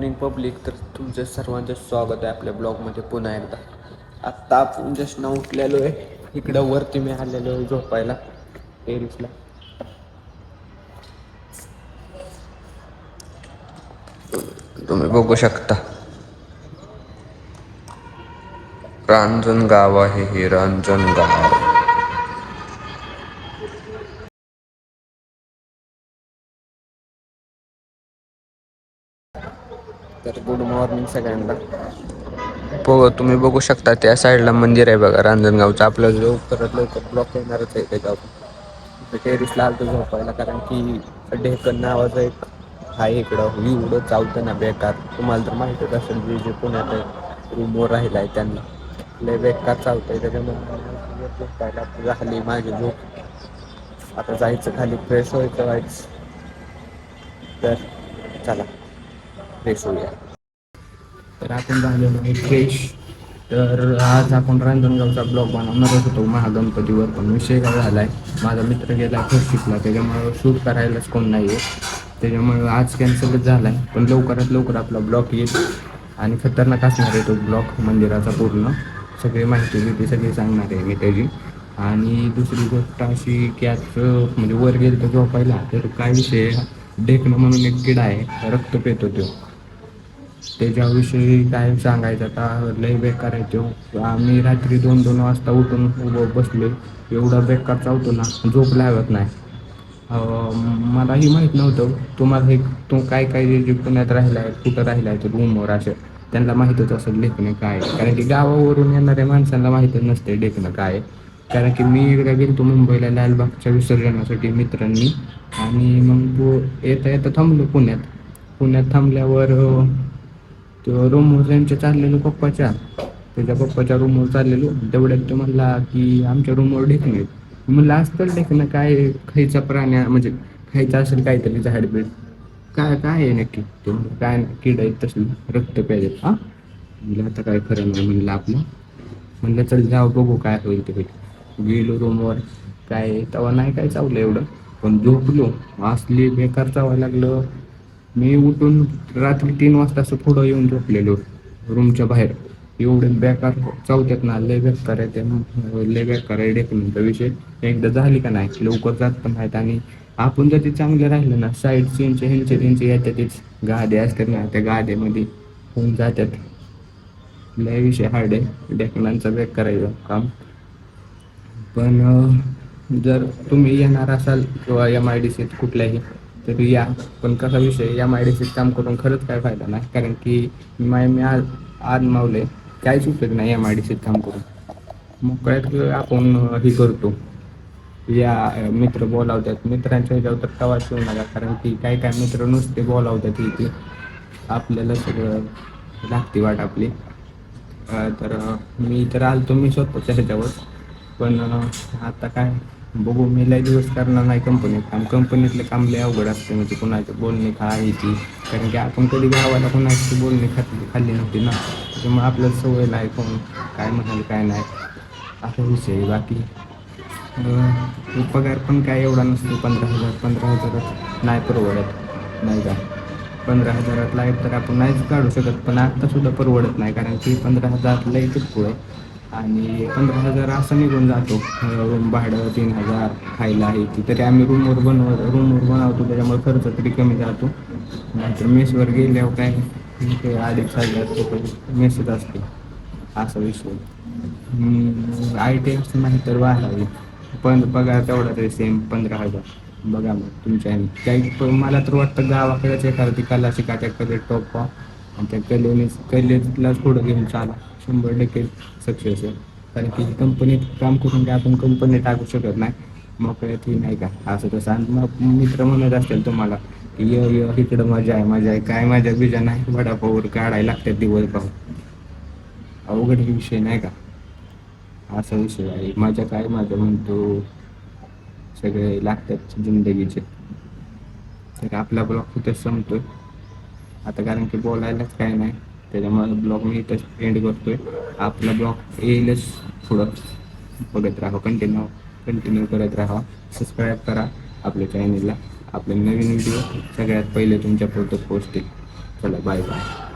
Morning public. तर तुमचं सर्वांचं स्वागत आहे आपल्या ब्लॉगमध्ये पुन्हा एकदा. आत्ता आपण जस्ट ना उठलेलो आहे. इकडं वरती मी आलेलो आहे झोपायला टेरिसला. तुम्ही बघू शकता रांजणगाव आहे हे रांजणगाव. तर गुड मॉर्निंग सगळ्यांना. तुम्ही बघू शकता त्या साईडला मंदिर आहे बघा रांजणगावचं. आपलं जो परत लवकर ब्लॉक येणारच आहे त्याच्यावर. टेरिसला आलतो झोपायला कारण की ढेकण नावाचं एक आहे इकडं. एवढं चावतं ना बेकार. तुम्हाला तर माहितीच असेल जे पुण्यात रूमवर राहिला आहे त्यांना लय बेकार चावतंय. त्याच्यामुळे झोपायला झाली माझी झोप. आता जायचं खाली फ्रेश व्हायचं. तर चला फ्रेश होऊया. तर आपण झालेलो आहे फ्रेश. तर आज आपण रांजणगावचा ब्लॉग बनवणारच होतो महागणपतीवर, पण विषय काय झाला आहे, माझा मित्र गेला आहे फर्स्टशिपला, त्याच्यामुळं शूट करायलाच कोण नाही आहे. त्याच्यामुळं आज कॅन्सलच झाला आहे. पण लवकरात लवकर आपला ब्लॉग येईल आणि खतरनाक असणार आहे तो ब्लॉग मंदिराचा पूर्ण. सगळी माहिती बिहिती सगळी सांगणार आहे मी त्याची. आणि दुसरी गोष्ट अशी की आज म्हणजे वर गेलं तर झोपायला, तर काय विषय, ढेकणं म्हणून एक किडा आहे, रक्त पेतो तो. त्याच्याविषयी काय सांगायचं आता, लय बेकार आहे तो. आम्ही रात्री 2-2 वाजता उठून बसलो. एवढा बेकार चावतो ना, झोप लागत नाही. मलाही माहीत नव्हतं. तुम्हाला हे काय काय जे पुण्यात राहिलं आहे, कुठं राहिलं आहे ते रूमवर असे, त्यांना माहीतच असेल ढेकणं काय आहे. कारण की गावावरून येणाऱ्या माणसांना माहीतच नसते ढेकणं काय आहे. कारण की मी एकदा गेलो मुंबईला लालबागच्या विसर्जनासाठी मित्रांनी, आणि मग येता येता थांबलो पुण्यात थांबल्यावर तो रूमवर त्यांच्या चाललेलो त्याच्या पप्पाच्या रूमवर चाललेलो. तेवढ्यात तो म्हणला की आमच्या रूमवर ढेकणं आहेत. म्हणलं असतं ढेकणं काय, खायचा प्राणी म्हणजे खायचं असेल काहीतरी झाडबीड, काय काय आहे नक्की. तो काय किड आहेत तसली, रक्त प्यायचे. म्हणलं आता काय खरं नाही म्हणलं आपलं. म्हणलं चल जाऊ बघू काय होईल ते होईल. गेलो रूमवर, काय तेव्हा नाही काय चावलं एवढं, पण झोपलो. असली बेकार चावायला लागलं. मी उठून रात्री 3 वाजता असं पुढं येऊन झोपलेलो रूमच्या बाहेर. एवढे बेकार चावत्यात ना, लय बेकार आहे ते, लय बेकार आहे ढेकणांचा विषय. एकदा झाली का नाही लवकर जात पण नाहीत. आणि आपण जर ते चांगलं राहिलं ना, साईड सीनचे ह्यांचे येतातच, गादे असतात ना, त्या गाद्यामध्ये होऊन जातात. लय विषय हार्ड आहे ढेकणांचा, बेकार आहे काम. पण जर तुम्ही येणार असाल किंवा MIDCत कुठल्याही, तर या. पण कसा विषय, MIDCत काम करून खरंच काय फायदा नाही. कारण की मी आज मावले काहीच उपयोग नाही MIDCत काम करून. मोकळ्यात आपण हे करतो, या मित्र बोलावतात. मित्रांच्या ह्याच्यावर तर तवाच येऊ नका, कारण की काय काय मित्र नुसते बोलावतात इथे, आपल्याला सगळं लागते वाट आपली. तर मी तर आलतो मी स्वतःच्या ह्याच्यावर. पण आता काय बघू, मी लय दिवस करणार नाही कंपनीत काम. कंपनीतले काम लय अवघड असते, म्हणजे कोणाची बोलणी खाय ती. कारण की आपण कधी गावाला कोणाची बोलणी खाल्ली नव्हती ना, त्याच्यामुळे आपल्याला सवय नाही कोण काय म्हणाल काय नाही, असा विषय आहे. बाकी पगार पण काय एवढा नसतो. 15,000 नाही परवडत नाही का. 15,000 लाईफ तर आपण नाहीच काढू शकत, पण आत्तासुद्धा परवडत नाही. कारण की 15,000 लई किरकोळ आहे. आणि 15,000 असं निघून जातो. रूम भाडं 3,000, खायला आहे ती तरी आम्ही रूमवर बनवतो, त्याच्यामुळे खर्च तरी कमी जातो. नाहीतर मेसवर गेल्यावर काय 2,500 रुपये मेसच असते, असा विषय. IT असं नाही तर वाढावी, पण पगार तेवढा तरी सेम 15,000. बघा मग तुमच्या काही, मला तर वाटतं गावाकडेच एखादी कला शिका, त्याकडे टॉप व्हा आणि त्या कलेलाच पुढं घेऊन चाला, 100% सक्सेस आहे. कारण की कंपनीत काम करून काय आपण कंपनी टाकू शकत नाही मोकळ्यात, ही नाही का असं तसं. आणि मग मित्र म्हणत असतील तुम्हाला की इकडं मजा आहे काय, माझ्या बिजा नाही, वडापावर काढायला लागतात दिवसभर. अवघड विषय नाही का, असा विषय आहे. माझं म्हणतो सगळे लागतात जिंदगीचे. तर आपला ब्लॉग तिथंच संपतोय आता, कारण की बोलायलाच काय नाही. त्याच्यामुळे ब्लॉग मी इथंच एंड करतोय. आपला ब्लॉग येईलच पुढं, बघत राहा, कंटिन्यू करत राहा. सबस्क्राईब करा आपल्या चॅनलला. आपले नवीन व्हिडिओ सगळ्यात पहिले तुमच्यापर्यंत पोहोचतील. चला बाय बाय.